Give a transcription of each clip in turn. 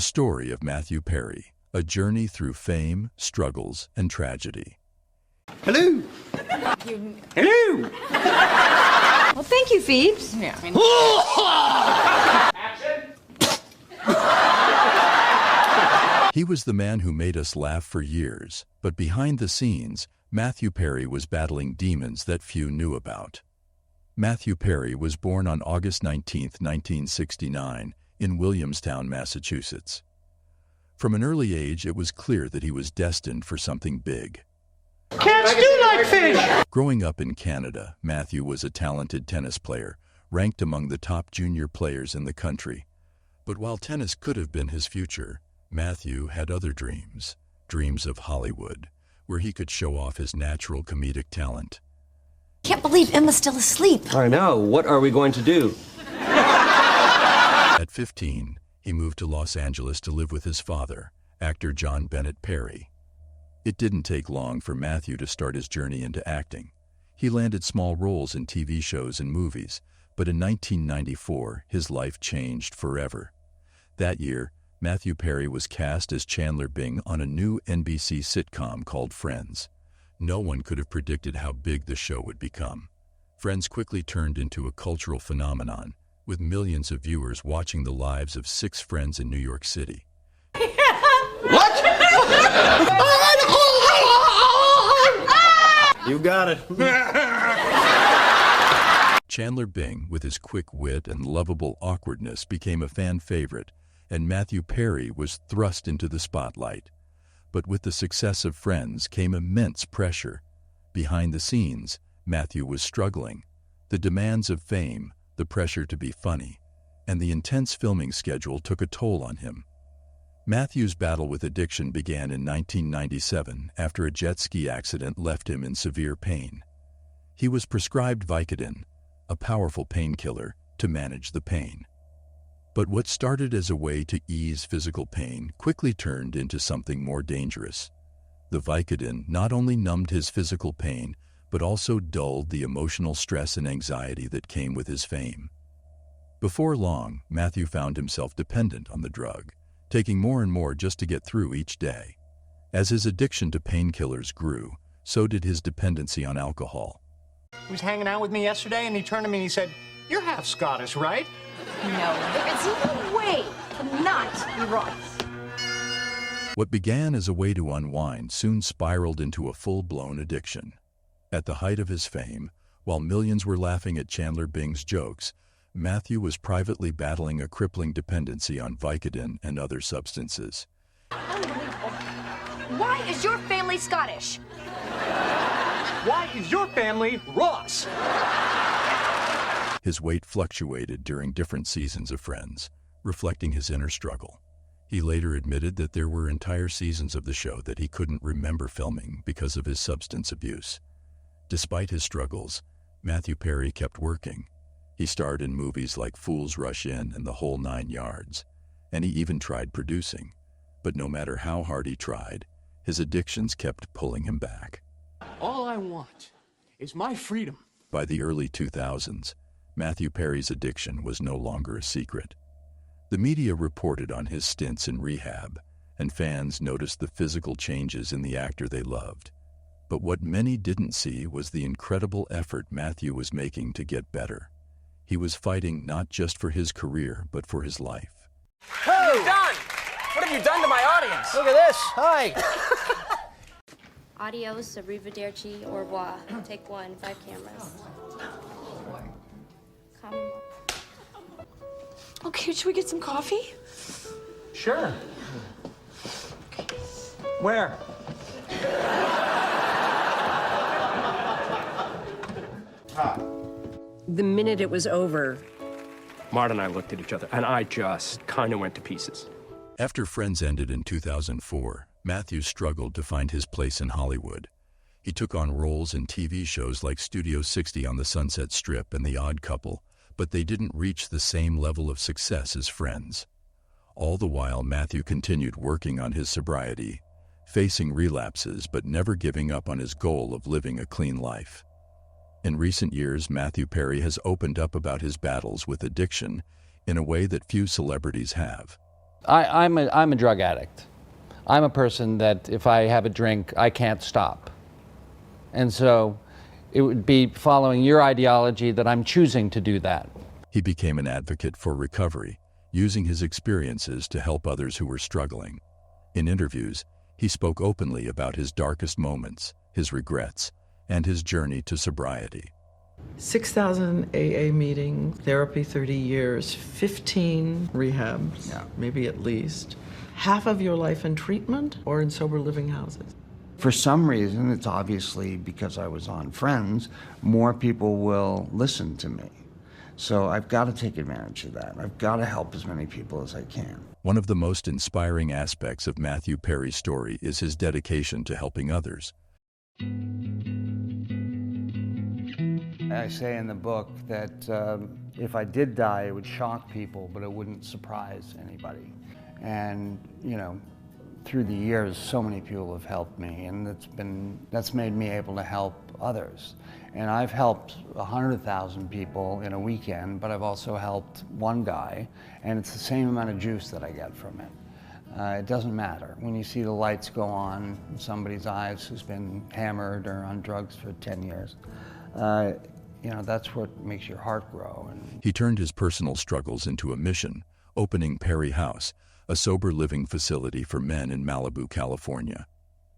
story of Matthew Perry, a journey through fame, struggles, and tragedy. Hello. Hello. Well, thank you, Phoebes. Yeah. He was the man who made us laugh for years, but behind the scenes, Matthew Perry was battling demons that few knew about. Matthew Perry was born on August 19, 1969, in Williamstown, Massachusetts. From an early age, it was clear that he was destined for something big. Cats do like fish. Growing up in Canada, Matthew was a talented tennis player, ranked among the top junior players in the country. But while tennis could have been his future, Matthew had other dreams, dreams of Hollywood, where he could show off his natural comedic talent. Can't believe Emma's still asleep. I know. What are we going to do? At 15, he moved to Los Angeles to live with his father, actor John Bennett Perry. It didn't take long for Matthew to start his journey into acting. He landed small roles in TV shows and movies, but in 1994, his life changed forever. That year, Matthew Perry was cast as Chandler Bing on a new NBC sitcom called Friends. No one could have predicted how big the show would become. Friends quickly turned into a cultural phenomenon, with millions of viewers watching the lives of 6 friends in New York City. What? You got it. Chandler Bing, with his quick wit and lovable awkwardness, became a fan favorite, and Matthew Perry was thrust into the spotlight. But with the success of Friends came immense pressure. Behind the scenes, Matthew was struggling. The demands of fame, the pressure to be funny, and the intense filming schedule took a toll on him. Matthew's battle with addiction began in 1997 after a jet ski accident left him in severe pain. He was prescribed Vicodin, a powerful painkiller, to manage the pain. But what started as a way to ease physical pain quickly turned into something more dangerous. The Vicodin not only numbed his physical pain, but also dulled the emotional stress and anxiety that came with his fame. Before long, Matthew found himself dependent on the drug, taking more and more just to get through each day. As his addiction to painkillers grew, so did his dependency on alcohol. He was hanging out with me yesterday, and he turned to me and he said, "You're half Scottish, right?" No, there is no way to not be right. What began as a way to unwind soon spiraled into a full-blown addiction. At the height of his fame, while millions were laughing at Chandler Bing's jokes, Matthew was privately battling a crippling dependency on Vicodin and other substances. Why is your family Scottish? Why is your family Ross? His weight fluctuated during different seasons of Friends, reflecting his inner struggle. He later admitted that there were entire seasons of the show that he couldn't remember filming because of his substance abuse. Despite his struggles, Matthew Perry kept working. He starred in movies like Fools Rush In and The Whole 9 Yards, and he even tried producing. But no matter how hard he tried, his addictions kept pulling him back. All I want is my freedom. By the early 2000s, Matthew Perry's addiction was no longer a secret. The media reported on his stints in rehab, and fans noticed the physical changes in the actor they loved. But what many didn't see was the incredible effort Matthew was making to get better. He was fighting not just for his career, but for his life. What have you done? What have you done to my audience? Look at this. Hi. Adios, arrivederci, au revoir. Take 1, 5 cameras. Come. Okay, should we get some coffee? Sure. Where? The minute it was over, Marta and I looked at each other, and I just kind of went to pieces. After Friends ended in 2004, Matthew struggled to find his place in Hollywood. He took on roles in TV shows like Studio 60 on the Sunset Strip and The Odd Couple, but they didn't reach the same level of success as Friends. All the while, Matthew continued working on his sobriety, facing relapses but never giving up on his goal of living a clean life. In recent years, Matthew Perry has opened up about his battles with addiction in a way that few celebrities have. I'm a drug addict. I'm a person that if I have a drink, I can't stop. And so it would be following your ideology that I'm choosing to do that. He became an advocate for recovery, using his experiences to help others who were struggling. In interviews, he spoke openly about his darkest moments, his regrets, and his journey to sobriety. 6,000 AA meetings, therapy 30 years, 15 rehabs, maybe at least. Half of your life in treatment or in sober living houses? For some reason, it's obviously because I was on Friends, more people will listen to me. So I've got to take advantage of that. I've got to help as many people as I can. One of the most inspiring aspects of Matthew Perry's story is his dedication to helping others. I say in the book that if I did die, it would shock people, but it wouldn't surprise anybody. And, you know, through the years, so many people have helped me, and that's made me able to help others. And I've helped 100,000 people in a weekend, but I've also helped one guy, and it's the same amount of juice that I get from it. It doesn't matter. When you see the lights go on in somebody's eyes who's been hammered or on drugs for 10 years, you know, that's what makes your heart grow. He turned his personal struggles into a mission, opening Perry House, a sober living facility for men in Malibu, California.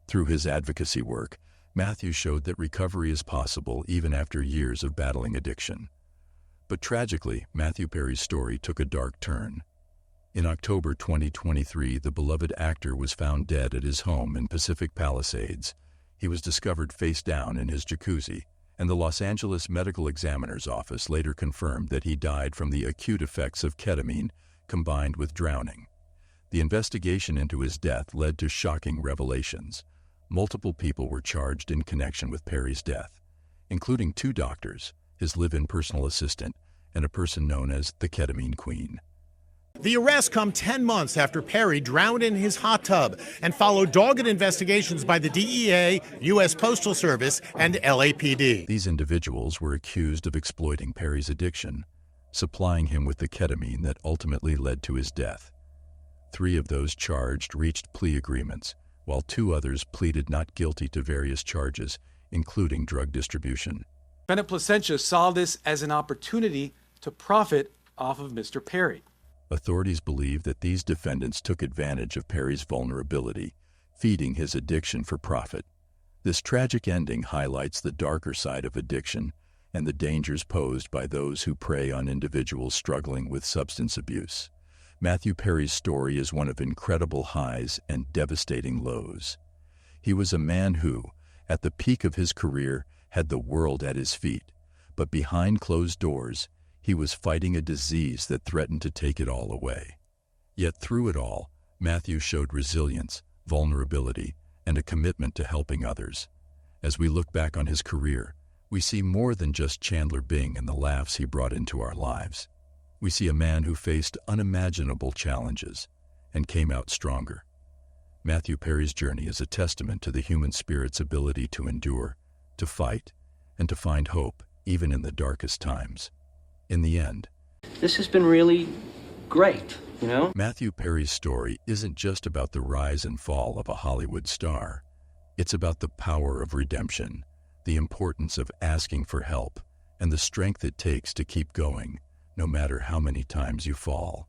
Through his advocacy work, Matthew showed that recovery is possible even after years of battling addiction. But tragically, Matthew Perry's story took a dark turn. In October 2023, the beloved actor was found dead at his home in Pacific Palisades. He was discovered face down in his jacuzzi, and the Los Angeles Medical Examiner's Office later confirmed that he died from the acute effects of ketamine combined with drowning. The investigation into his death led to shocking revelations. Multiple people were charged in connection with Perry's death, including 2 doctors, his live-in personal assistant, and a person known as the Ketamine Queen. The arrests come 10 months after Perry drowned in his hot tub and followed dogged investigations by the DEA, U.S. Postal Service, and LAPD. These individuals were accused of exploiting Perry's addiction, supplying him with the ketamine that ultimately led to his death. 3 of those charged reached plea agreements, while 2 others pleaded not guilty to various charges, including drug distribution. Defendant Placentia saw this as an opportunity to profit off of Mr. Perry. Authorities believe that these defendants took advantage of Perry's vulnerability, feeding his addiction for profit. This tragic ending highlights the darker side of addiction and the dangers posed by those who prey on individuals struggling with substance abuse. Matthew Perry's story is one of incredible highs and devastating lows. He was a man who, at the peak of his career, had the world at his feet, but behind closed doors, he was fighting a disease that threatened to take it all away. Yet through it all, Matthew showed resilience, vulnerability, and a commitment to helping others. As we look back on his career, we see more than just Chandler Bing and the laughs he brought into our lives. We see a man who faced unimaginable challenges and came out stronger. Matthew Perry's journey is a testament to the human spirit's ability to endure, to fight, and to find hope, even in the darkest times. In the end, this has been really great, you know? Matthew Perry's story isn't just about the rise and fall of a Hollywood star. It's about the power of redemption, the importance of asking for help, and the strength it takes to keep going, no matter how many times you fall.